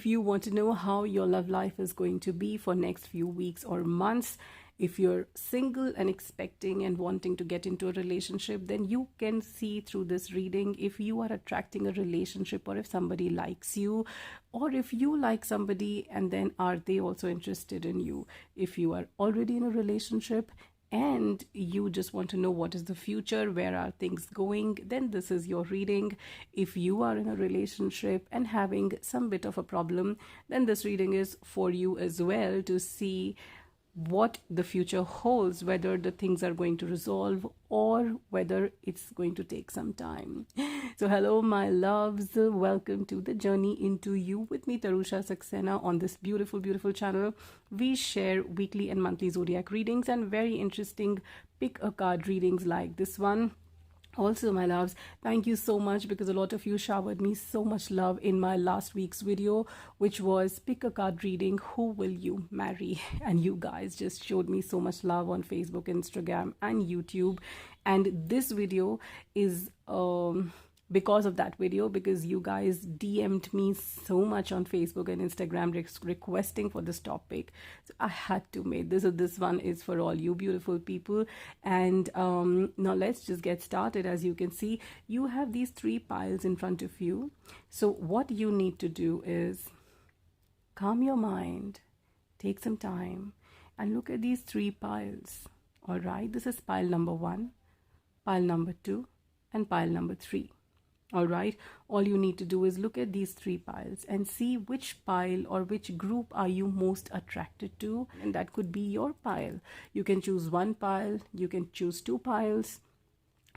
if you want to know how your love life is going to be for next few weeks or months, if you're single and expecting and wanting to get into a relationship, then you can see through this reading if you are attracting a relationship, or if somebody likes you, or if you like somebody and then are they also interested in you. If you are already in a relationship and you just want to know what is the future, where are things going, then this is your reading. If you are in a relationship and having some bit of a problem, then this reading is for you as well, to see what the future holds, whether the things are going to resolve or whether it's going to take some time. So hello my loves, welcome to the journey into you with me, Tarusha Saxena. On this beautiful channel, we share weekly and monthly zodiac readings and very interesting pick a card readings like this one. Also, my loves, thank you so much, because a lot of you showered me so much love in my last week's video, which was pick a card reading, who will you marry? And you guys just showed me so much love on Facebook, Instagram and YouTube. And this video is because of that video, because you guys DM'd me so much on Facebook and Instagram requesting for this topic. So I had to make this. So this one is for all you beautiful people. And now let's just get started. As you can see, you have these 3 piles in front of you. So what you need to do is calm your mind, take some time and look at these 3 piles. All right, this is pile number 1, pile number 2 and pile number 3. All right, all you need to do is look at these 3 piles and see which pile or which group are you most attracted to, and that could be your pile. You can choose 1 pile, you can choose 2 piles,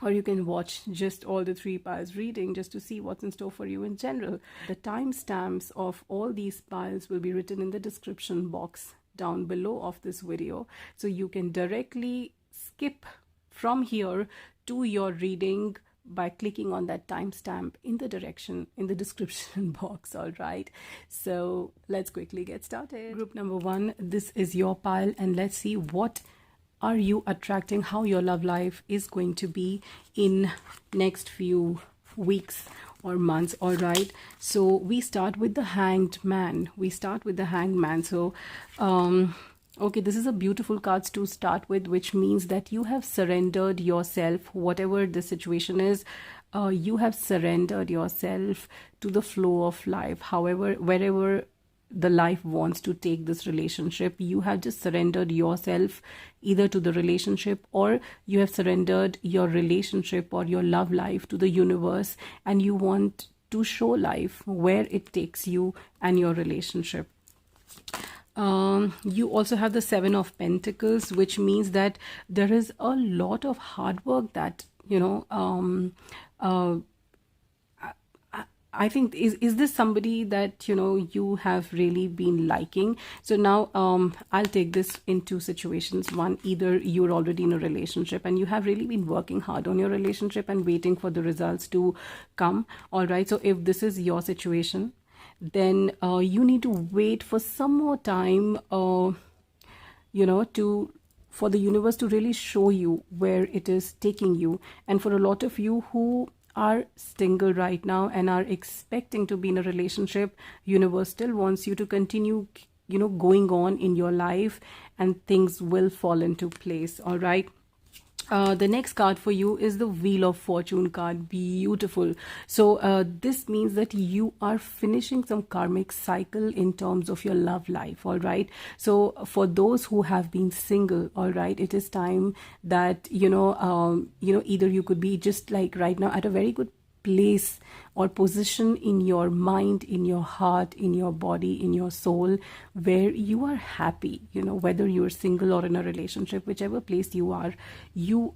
or you can watch just all the 3 piles reading just to see what's in store for you in general. The timestamps of all these piles will be written in the description box down below of this video, so you can directly skip from here to your reading by clicking on that timestamp in the description box. All right, so let's quickly get started. Group number 1, this is your pile, and let's see what are you attracting, how your love life is going to be in next few weeks or months. All right, so we start with the Hanged Man. So okay, this is a beautiful cards to start with, which means that you have surrendered yourself, whatever the situation is. You have surrendered yourself to the flow of life. However, wherever the life wants to take this relationship, you have just surrendered yourself either to the relationship, or you have surrendered your relationship or your love life to the universe, and you want to show life where it takes you and your relationship. You also have the 7 of Pentacles, which means that there is a lot of hard work that, you know, I think is this somebody that, you know, you have really been liking? So now I'll take this in 2 situations. One, either you're already in a relationship and you have really been working hard on your relationship and waiting for the results to come. All right, so if this is your situation, then you need to wait for some more time, you know, for the universe to really show you where it is taking you. And for a lot of you who are single right now and are expecting to be in a relationship, universe still wants you to continue, you know, going on in your life, and things will fall into place. All right. The next card for you is the Wheel of Fortune card. Beautiful. So this means that you are finishing some karmic cycle in terms of your love life. All right, so for those who have been single, all right, it is time that, you know, either you could be just like right now at a very good place or position in your mind, in your heart, in your body, in your soul, where you are happy, you know, whether you're single or in a relationship, whichever place you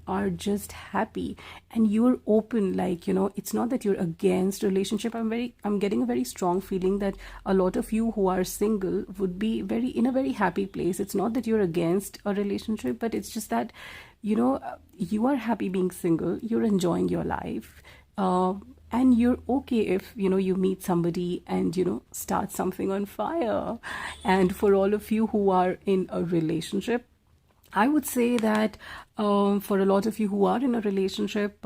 are just happy and you're open. Like, you know, it's not that you're against relationship. I'm getting a very strong feeling that a lot of you who are single would be in a very happy place. It's not that you're against a relationship, but it's just that, you know, you are happy being single, you're enjoying your life. And you're okay if, you know, you meet somebody and, you know, start something on fire. And for all of you who are in a relationship, I would say that for a lot of you who are in a relationship,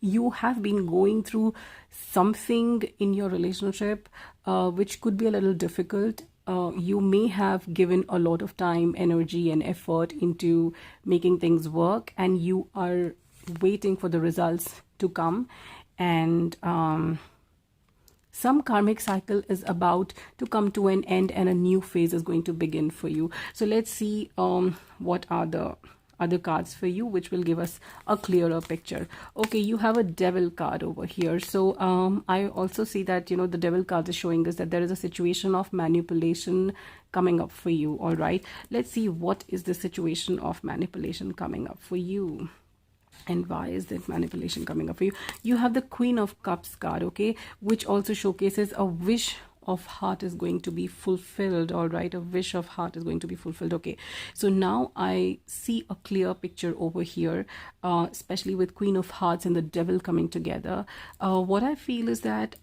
you have been going through something in your relationship which could be a little difficult. You may have given a lot of time, energy, and effort into making things work, and you are waiting for the results to come. And some karmic cycle is about to come to an end, and a new phase is going to begin for you. So let's see what are the other cards for you, which will give us a clearer picture. Okay, you have a devil card over here. So I also see that, you know, the devil card is showing us that there is a situation of manipulation coming up for you. All right, let's see what is the situation of manipulation coming up for you. And why is that manipulation coming up for you? You have the Queen of Cups card, okay, which also showcases a wish of heart is going to be fulfilled. All right, a wish of heart is going to be fulfilled. Okay, so now I see a clear picture over here, especially with Queen of Hearts and the Devil coming together. What I feel is that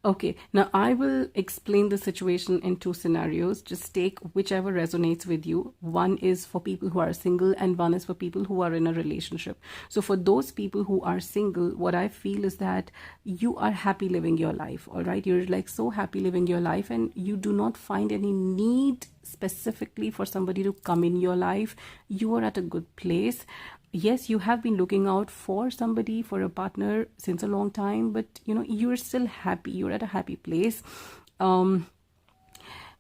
okay, now I will explain the situation in two scenarios. Just take whichever resonates with you. One is for people who are single and one is for people who are in a relationship. So for those people who are single, what I feel is that you are happy living your life, all right? You're like so happy living your life, and you do not find any need specifically for somebody to come in your life. You are at a good place. Yes, you have been looking out for somebody, for a partner since a long time, but you know, you're still happy. You're at a happy place.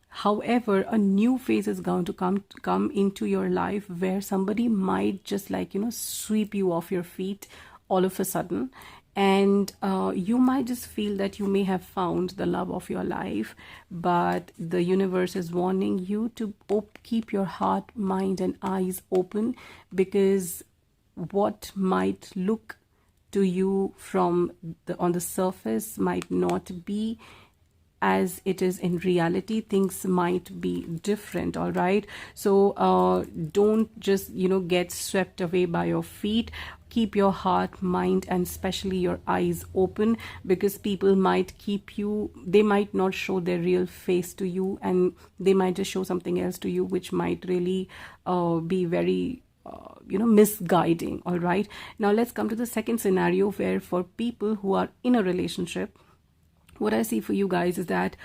However, a new phase is going to come into your life where somebody might just, like, you know, sweep you off your feet all of a sudden. And you might just feel that you may have found the love of your life, but the universe is warning you to keep your heart, mind, and eyes open, because what might look to you from on the surface might not be as it is in reality. Things might be different, all right? So don't just, you know, get swept away by your feet. Keep your heart, mind, and especially your eyes open, because people might keep you, they might not show their real face to you, and they might just show something else to you, which might really be very you know, misguiding. All right, now let's come to the second scenario, where for people who are in a relationship, what I see for you guys is that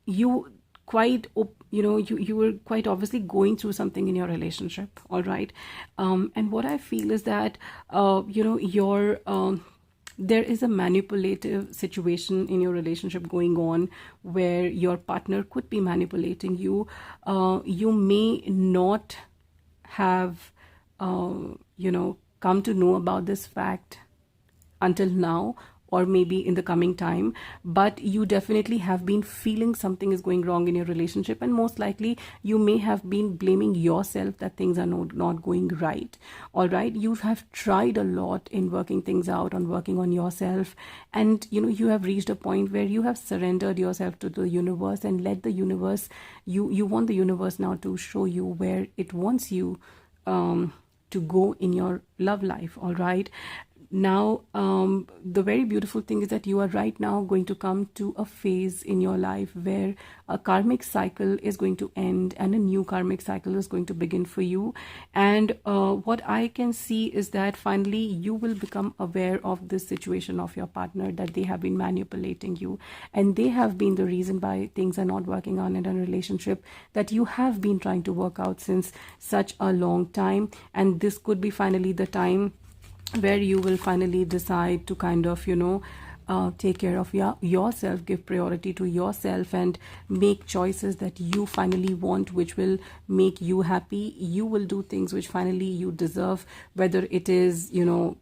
you quite, you know, you were quite obviously going through something in your relationship. All right, and what I feel is that you know, your there is a manipulative situation in your relationship going on, where your partner could be manipulating you. You may not have you know, come to know about this fact until now, or maybe in the coming time, but you definitely have been feeling something is going wrong in your relationship, and most likely you may have been blaming yourself that things are not going right. All right, you have tried a lot in working things out, on working on yourself, and you know, you have reached a point where you have surrendered yourself to the universe and let the universe, you want the universe now to show you where it wants you to go in your love life. All right, now the very beautiful thing is that you are right now going to come to a phase in your life where a karmic cycle is going to end and a new karmic cycle is going to begin for you. And what I can see is that finally you will become aware of this situation of your partner, that they have been manipulating you, and they have been the reason why things are not working on in a relationship that you have been trying to work out since such a long time. And this could be finally the time where you will finally decide to kind of, you know, take care of yourself, give priority to yourself, and make choices that you finally want, which will make you happy. You will do things which finally you deserve, whether it is, you know,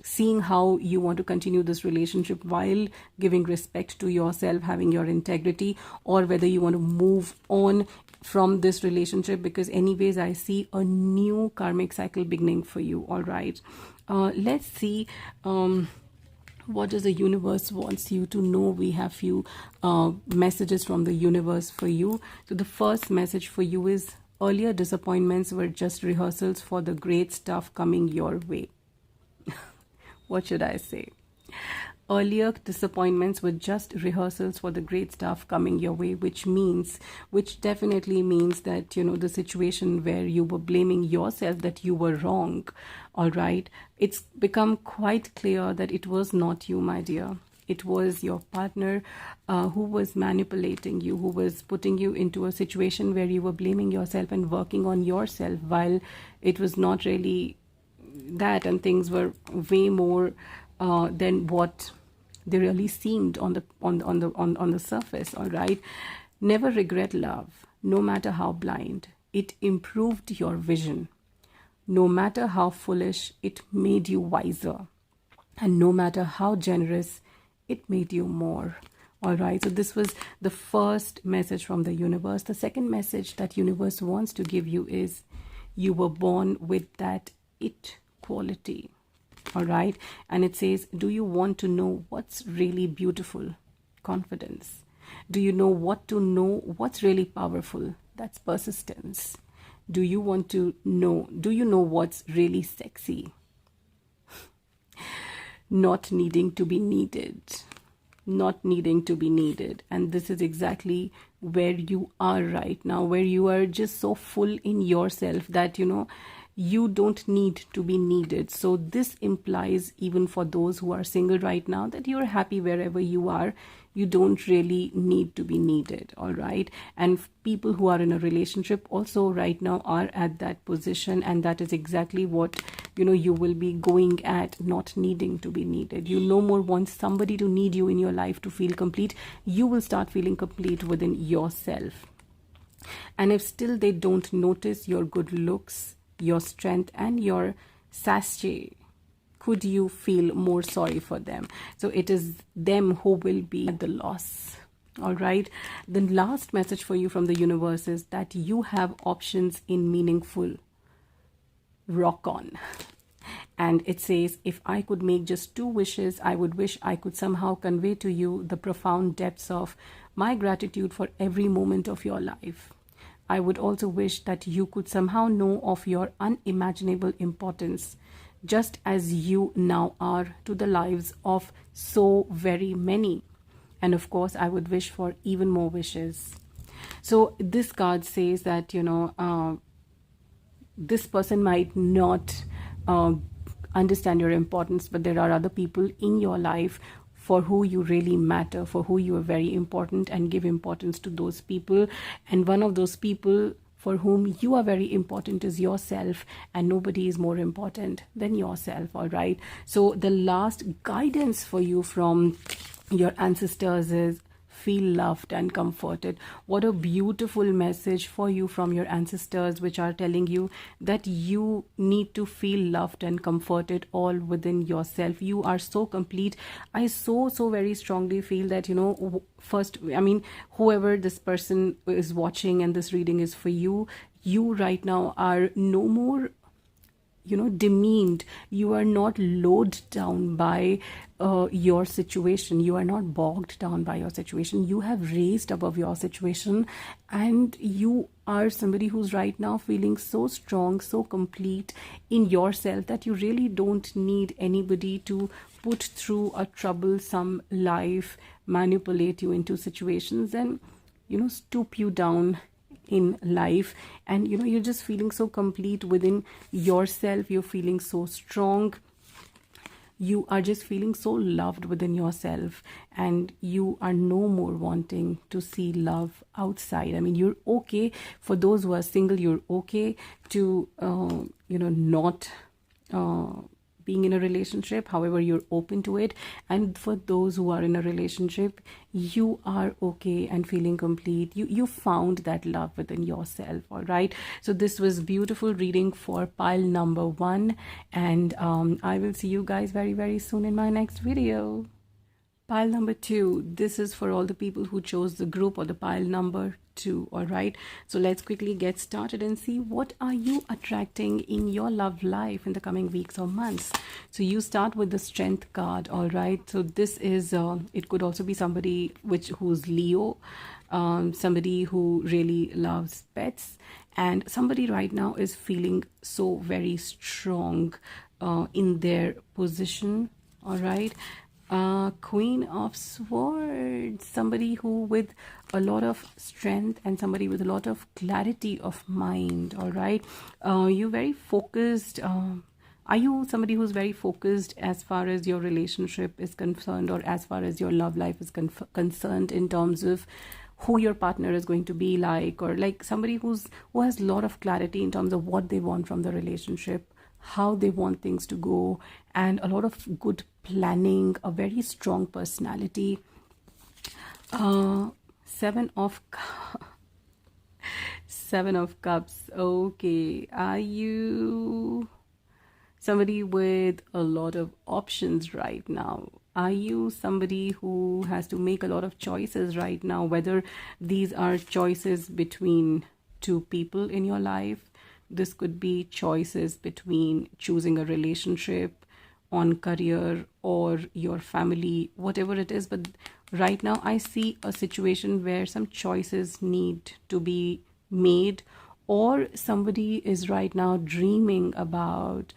seeing how you want to continue this relationship while giving respect to yourself, having your integrity, or whether you want to move on from this relationship, because anyways I see a new karmic cycle beginning for you. All right, let's see what does the universe wants you to know. We have few messages from the universe for you. So the first message for you is, earlier disappointments were just rehearsals for the great stuff coming your way. What should I say? earlier disappointments were just rehearsals for the great stuff coming your way, which definitely means that, you know, the situation where you were blaming yourself that you were wrong, all right, it's become quite clear that it was not you, my dear. It was your partner who was manipulating you, who was putting you into a situation where you were blaming yourself and working on yourself, while it was not really that, and things were way more than what they really seemed on the surface. All right, never regret love, no matter how blind. It improved your vision. No matter how foolish, it made you wiser, and no matter how generous, it made you more. All right, so this was the first message from the universe. The second message that universe wants to give you is you were born with that it quality. All right, and it says, do you want to know what's really beautiful? Confidence. Do you know what's really powerful? That's persistence. Do you know what's really sexy? Not needing to be needed. Not needing to be needed. And this is exactly where you are right now, where you are just so full in yourself that, you know, you don't need to be needed. So this implies, even for those who are single right now, that you're happy wherever you are. You don't really need to be needed. All right, and people who are in a relationship also right now are at that position, and that is exactly what, you know, you will be going at, not needing to be needed. You no more want somebody to need you in your life to feel complete. You will start feeling complete within yourself. And if still they don't notice your good looks, your strength, and your sachet, could you feel more sorry for them? So it is them who will be at the loss. All right, the last message for you from the universe is that you have options in meaningful. Rock on. And it says, if I could make just 2 wishes, I would wish I could somehow convey to you the profound depths of my gratitude for every moment of your life. I would also wish that you could somehow know of your unimaginable importance, just as you now are to the lives of so very many. And of course, I would wish for even more wishes. So this card says that, you know, this person might not understand your importance, but there are other people in your life for who you really matter, for who you are very important, and give importance to those people. And one of those people for whom you are very important is yourself, and nobody is more important than yourself. All right, so the last guidance for you from your ancestors is feel loved and comforted. What a beautiful message for you from your ancestors, which are telling you that you need to feel loved and comforted all within yourself. You are so complete. I so very strongly feel that, you know, first, I mean, whoever this person is watching and this reading is for you, you right now are no more, you know, demeaned. You are not lowered down by your situation. You are not bogged down by your situation. You have raised above your situation, and you are somebody who's right now feeling so strong, so complete in yourself that you really don't need anybody to put through a troublesome life, manipulate you into situations, and, you know, stoop you down in life. And, you know, you're just feeling so complete within yourself. You're feeling so strong. You are just feeling so loved within yourself, and you are no more wanting to see love outside. I mean, you're okay. For those who are single, you're okay to you know, not being in a relationship. However, you're open to it. And for those who are in a relationship, you are okay and feeling complete. You found that love within yourself. All right, so this was beautiful reading for pile number 1, and I will see you guys very soon in my next video. Pile number 2, this is for all the people who chose the group or the pile number 2. All right, so let's quickly get started and see what are you attracting in your love life in the coming weeks or months. So you start with the Strength card. All right, so this is it could also be somebody who's Leo, somebody who really loves pets, and somebody right now is feeling so very strong in their position. All right, Queen of Swords, somebody who with a lot of strength and somebody with a lot of clarity of mind. All right, you very focused. Are you somebody who's very focused as far as your relationship is concerned, or as far as your love life is concerned, in terms of who your partner is going to be like, or like somebody who has a lot of clarity in terms of what they want from the relationship, how they want things to go, and a lot of good planning, a very strong personality. Seven of Seven of Cups. Okay, are you somebody with a lot of options right now? Are you somebody who has to make a lot of choices right now, whether these are choices between two people in your life? This could be choices between choosing a relationship, on career, or your family, whatever it is. But right now I see a situation where some choices need to be made, or somebody is right now dreaming about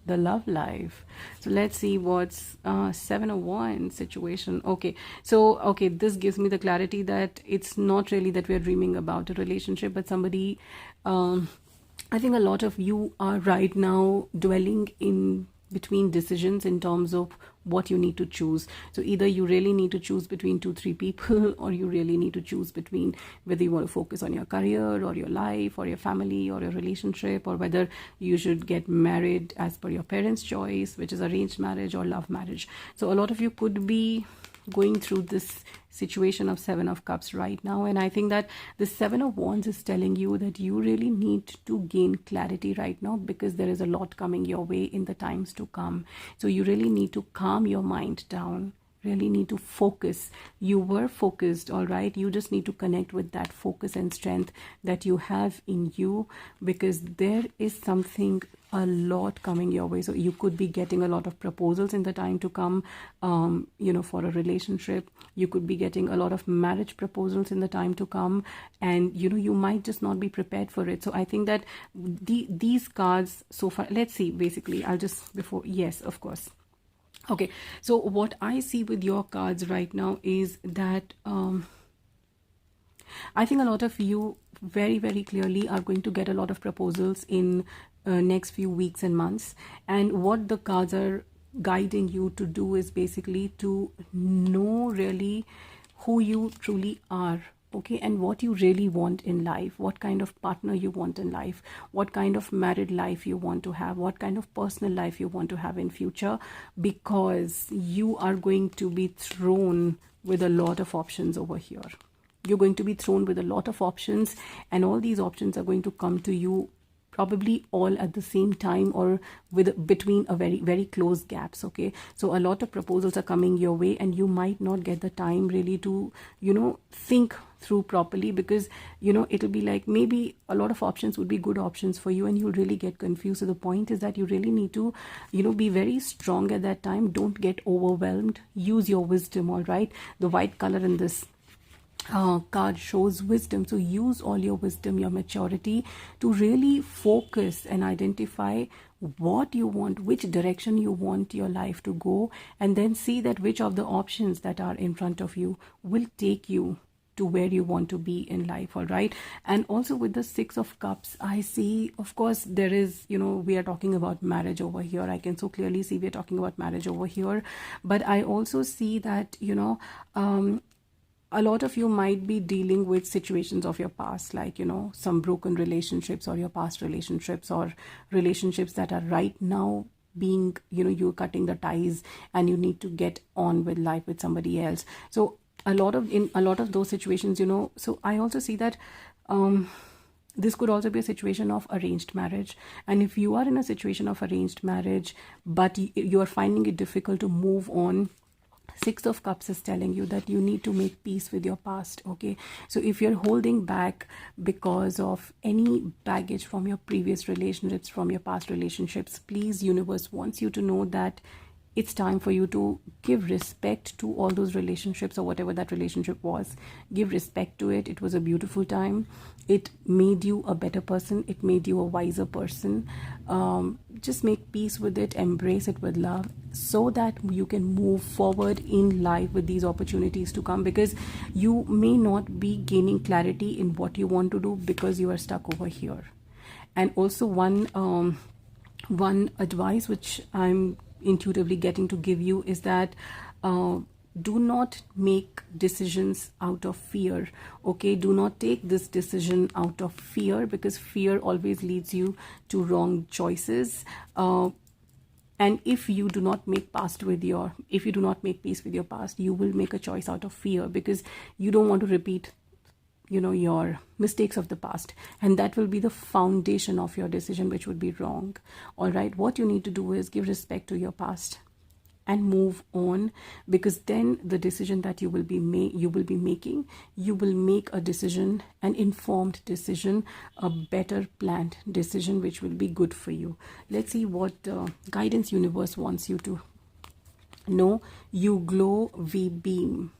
the love life. So let's see what's Seven of Wands situation. Okay, so okay, this gives me the clarity that it's not really that we're dreaming about a relationship, but somebody, I think a lot of you are right now dwelling in between decisions in terms of what you need to choose. So either you really need to choose between 2-3 people, or you really need to choose between whether you want to focus on your career or your life or your family or your relationship, or whether you should get married as per your parents' choice, which is arranged marriage or love marriage. So a lot of you could be going through this situation of Seven of Cups right now, and I think that the Seven of Wands is telling you that you really need to gain clarity right now, because there is a lot coming your way in the times to come. So you really need to calm your mind down, really need to focus. You were focused, all right, you just need to connect with that focus and strength that you have in you, because there is something, a lot coming your way. So you could be getting a lot of proposals in the time to come, for a relationship. You could be getting a lot of marriage proposals in the time to come, and you might just not be prepared for it. So I think that these cards so far, let's see, basically I'll just before, yes, of course. Okay, so what I see with your cards right now is that I think a lot of you very, very clearly are going to get a lot of proposals in next few weeks and months. And what the cards are guiding you to do is basically to know really who you truly are. Okay, and what you really want in life, what kind of partner you want in life, what kind of married life you want to have, what kind of personal life you want to have in future, because you are going to be thrown with a lot of options over here. You're going to be thrown with a lot of options, and all these options are going to come to you probably all at the same time, or with between a very, very close gaps. Okay, so a lot of proposals are coming your way, and you might not get the time really to think through properly, because it'll be like maybe a lot of options would be good options for you, and you'll really get confused. So the point is that you really need to be very strong at that time. Don't get overwhelmed. Use your wisdom. All right, the white color in this card shows wisdom. So use all your wisdom, your maturity, to really focus and identify what you want, which direction you want your life to go, and then see that which of the options that are in front of you will take you to where you want to be in life. All right, and also with the Six of Cups, I see, of course, there is, we are talking about marriage over here. I can so clearly see we're talking about marriage over here, but I also see that a lot of you might be dealing with situations of your past, like some broken relationships, or your past relationships, or relationships that are right now being, you're cutting the ties and you need to get on with life with somebody else. So in a lot of those situations, so I also see that this could also be a situation of arranged marriage. And if you are in a situation of arranged marriage, but you are finding it difficult to move on, Six of Cups is telling you that you need to make peace with your past. Okay, so if you're holding back because of any baggage from your previous relationships, from your past relationships, please, universe wants you to know that it's time for you to give respect to all those relationships, or whatever that relationship was. Give respect to it. It was a beautiful time. It made you a better person. It made you a wiser person. Just make peace with it. Embrace it with love, so that you can move forward in life with these opportunities to come, because you may not be gaining clarity in what you want to do because you are stuck over here. And also one advice which I'm intuitively getting to give you is that do not make decisions out of fear. Okay, do not take this decision out of fear, because fear always leads you to wrong choices. And if you do not make peace with your past, you will make a choice out of fear, because you don't want to repeat your mistakes of the past, and that will be the foundation of your decision, which would be wrong. All right, what you need to do is give respect to your past and move on, because then the decision that you will be making, you will make a decision, an informed decision, a better planned decision, which will be good for you. Let's see what guidance universe wants you to know. You glow, we beam.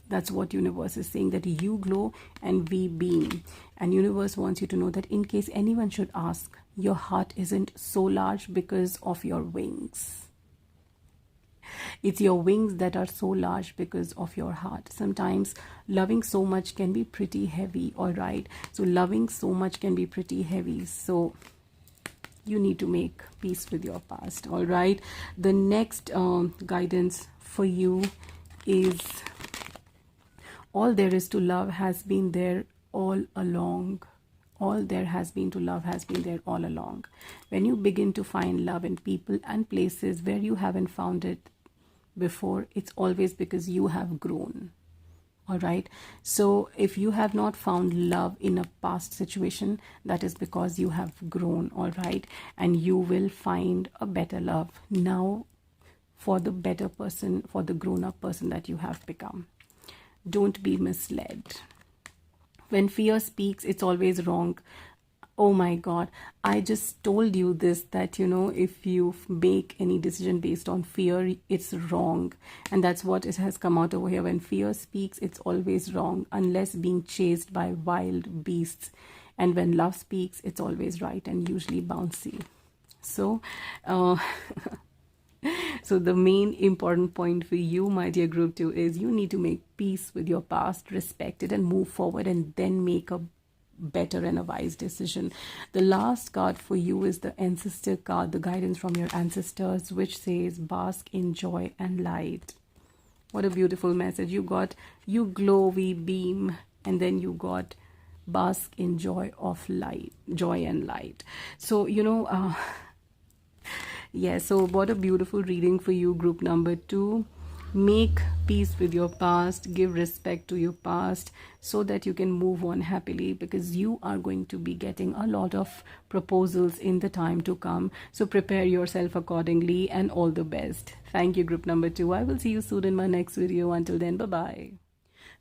That's what universe is saying, that you glow and we beam. And universe wants you to know that in case anyone should ask, your heart isn't so large because of your wings. It's your wings that are so large because of your heart. Sometimes loving so much can be pretty heavy, all right? So loving so much can be pretty heavy. So you need to make peace with your past, all right? The next guidance for you is, all there is to love has been there all along. All there has been to love has been there all along. When you begin to find love in people and places where you haven't found it before, it's always because you have grown. All right. So if you have not found love in a past situation, that is because you have grown. All right. And you will find a better love now for the better person, for the grown-up person that you have become. Don't be misled. When fear speaks, it's always wrong. Oh my God, I just told you this, that if you make any decision based on fear, it's wrong. And that's what it has come out over here. When fear speaks, it's always wrong, unless being chased by wild beasts. And when love speaks, it's always right and usually bouncy. So so the main important point for you, my dear group 2, is you need to make peace with your past, respect it, and move forward, and then make a better and a wise decision. The last card for you is the ancestor card, the guidance from your ancestors, which says bask in joy and light. What a beautiful message. You got, you glow, we beam, and then you got bask in joy of light, joy and light. So yeah, so what a beautiful reading for you, group number 2. Make peace with your past, give respect to your past, so that you can move on happily, because you are going to be getting a lot of proposals in the time to come. So prepare yourself accordingly, and all the best. Thank you, group number 2. I will see you soon in my next video. Until then, bye-bye.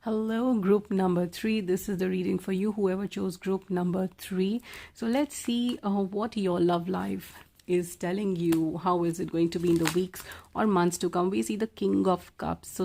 Hello, group number 3. This is the reading for you, whoever chose group number 3. So let's see what your love life is telling you. How is it going to be in the weeks or months to come? We see the King of Cups. So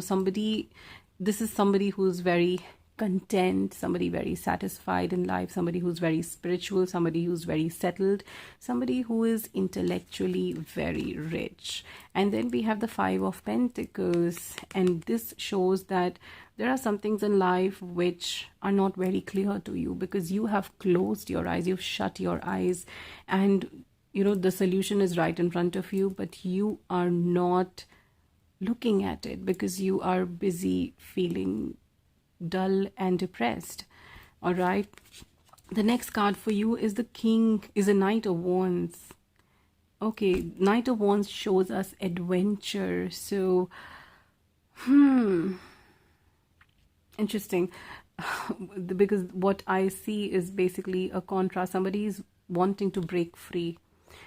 this is somebody who's very content, somebody very satisfied in life, somebody who's very spiritual, somebody who's very settled, somebody who is intellectually very rich. And then we have the 5 of Pentacles, and this shows that there are some things in life which are not very clear to you, because you have closed your eyes, you've shut your eyes, and the solution is right in front of you, but you are not looking at it because you are busy feeling dull and depressed. All right. The next card for you is a Knight of Wands. Okay, Knight of Wands shows us adventure. So, interesting. Because what I see is basically a contrast. Somebody is wanting to break free.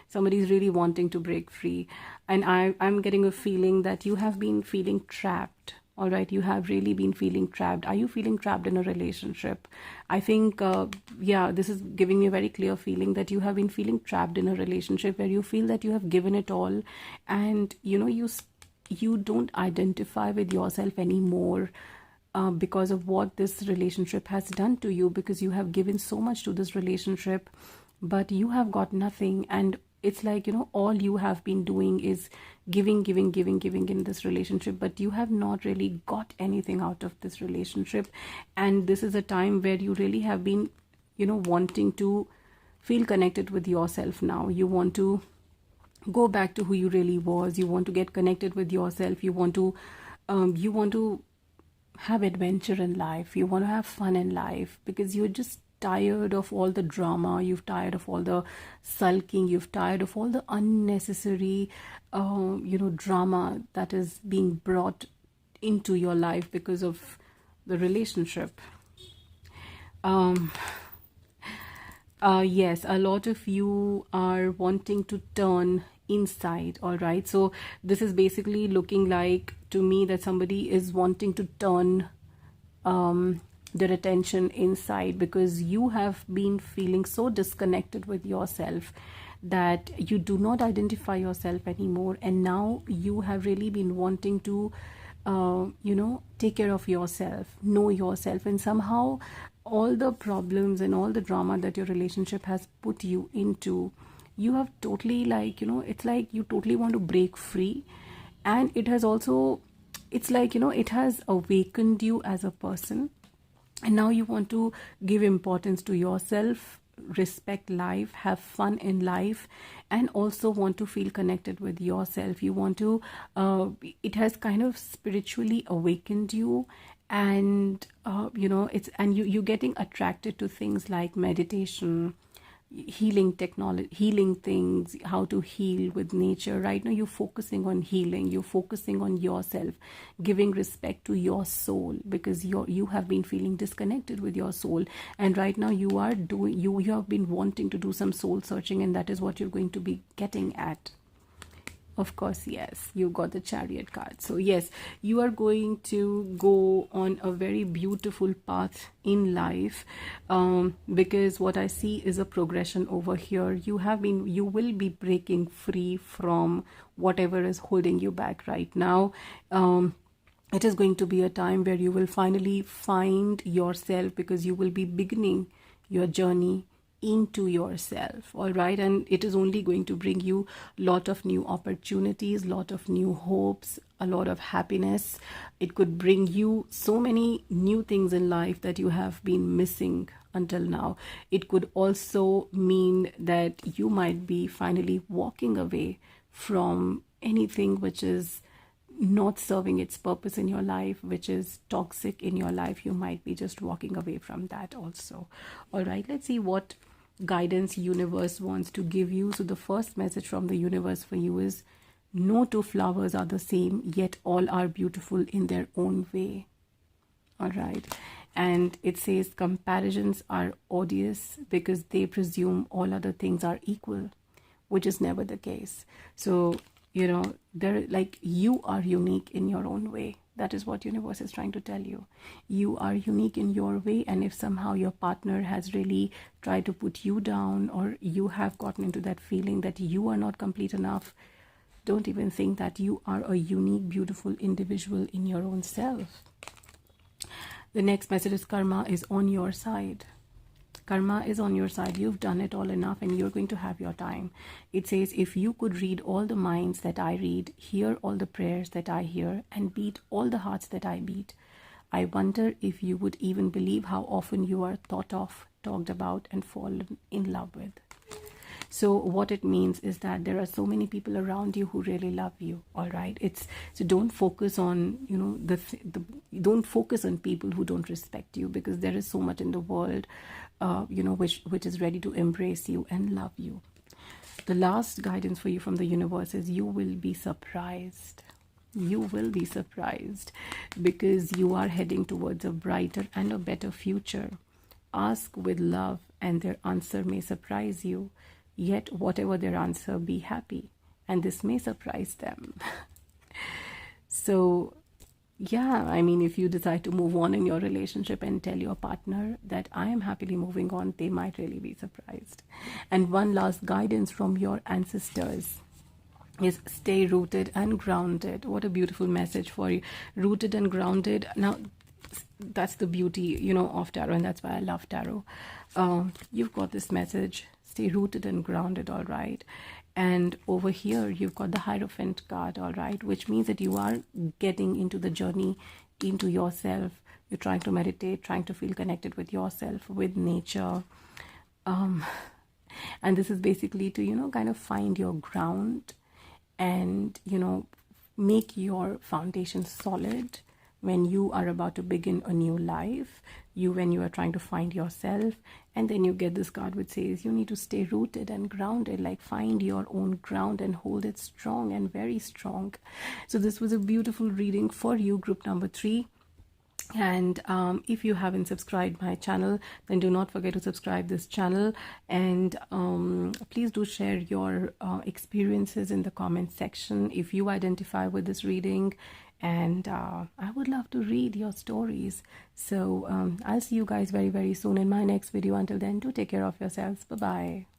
Somebody's really wanting to break free, and I'm getting a feeling that you have been feeling trapped. All right, you have really been feeling trapped. Are you feeling trapped in a relationship? I think this is giving me a very clear feeling that you have been feeling trapped in a relationship where you feel that you have given it all, and you you don't identify with yourself anymore because of what this relationship has done to you, because you have given so much to this relationship, but you have got nothing. And it's like, all you have been doing is giving in this relationship, but you have not really got anything out of this relationship. And this is a time where you really have been, wanting to feel connected with yourself now. You want to go back to who you really was. You want to get connected with yourself. You want to have adventure in life. You want to have fun in life, because you're just tired of all the drama. You've tired of all the sulking. You've tired of all the unnecessary drama that is being brought into your life because of the relationship. Yes, a lot of you are wanting to turn inside. All right, so this is basically looking like to me that somebody is wanting to turn their attention inside, because you have been feeling so disconnected with yourself that you do not identify yourself anymore. And now you have really been wanting to take care of yourself, know yourself. And somehow all the problems and all the drama that your relationship has put you into, you have totally it's like you totally want to break free. And it has also, it's like, it has awakened you as a person. And now you want to give importance to yourself, respect life, have fun in life, and also want to feel connected with yourself. You want to, it has kind of spiritually awakened you. And, you're getting attracted to things like meditation, healing technology, healing things, how to heal with nature. Right now you're focusing on healing, you're focusing on yourself, giving respect to your soul, because you have been feeling disconnected with your soul. And right now you have been wanting to do some soul searching, and that is what you're going to be getting at. Of course, yes, you got the Chariot card. So yes, you are going to go on a very beautiful path in life, because what I see is a progression over here. You will be breaking free from whatever is holding you back right now. It is going to be a time where you will finally find yourself, because you will be beginning your journey into yourself. All right, and it is only going to bring you a lot of new opportunities, lot of new hopes, a lot of happiness. It could bring you so many new things in life that you have been missing until now. It could also mean that you might be finally walking away from anything which is not serving its purpose in your life, which is toxic in your life. You might be just walking away from that also. All right, let's see what guidance universe wants to give you. So the first message from the universe for you is, no two flowers are the same, yet all are beautiful in their own way. All right, and it says comparisons are odious because they presume all other things are equal, which is never the case. So they're like, you are unique in your own way. That is what universe is trying to tell you. You are unique in your way. And if somehow your partner has really tried to put you down, or you have gotten into that feeling that you are not complete enough, don't even think that. You are a unique, beautiful individual in your own self. The next message is, karma is on your side. Karma is on your side. You've done it all enough, and you're going to have your time. It says, if you could read all the minds that I read, hear all the prayers that I hear, and beat all the hearts that I beat, I wonder if you would even believe how often you are thought of, talked about, and fallen in love with. So what it means is that there are so many people around you who really love you. All right, so don't focus on don't focus on people who don't respect you, because there is so much in the world which is ready to embrace you and love you. The last guidance for you from the universe is, you will be surprised. You will be surprised, because you are heading towards a brighter and a better future. Ask with love, and their answer may surprise you. Yet whatever their answer, be happy, and this may surprise them. So yeah, I mean, if you decide to move on in your relationship and tell your partner that I am happily moving on, they might really be surprised. And one last guidance from your ancestors. is stay rooted and grounded. What a beautiful message for you. Rooted and grounded. Now, that's the beauty, you know, of tarot, and that's why I love tarot. You've got this message, stay rooted and grounded, all right. And over here, you've got the Hierophant card, all right, which means that you are getting into the journey into yourself. You're trying to meditate, trying to feel connected with yourself, with nature. And this is basically to, you know, kind of find your ground and, you know, make your foundation solid when you are about to begin a new life, when you are trying to find yourself. And then you get this card which says you need to stay rooted and grounded, like find your own ground and hold it strong and very strong. So this was a beautiful reading for you, group number 3. And if you haven't subscribed my channel, then do not forget to subscribe this channel. And please do share your experiences in the comment section if you identify with this reading. And I would love to read your stories. So I'll see you guys very, very soon in my next video. Until then, do take care of yourselves. Bye-bye.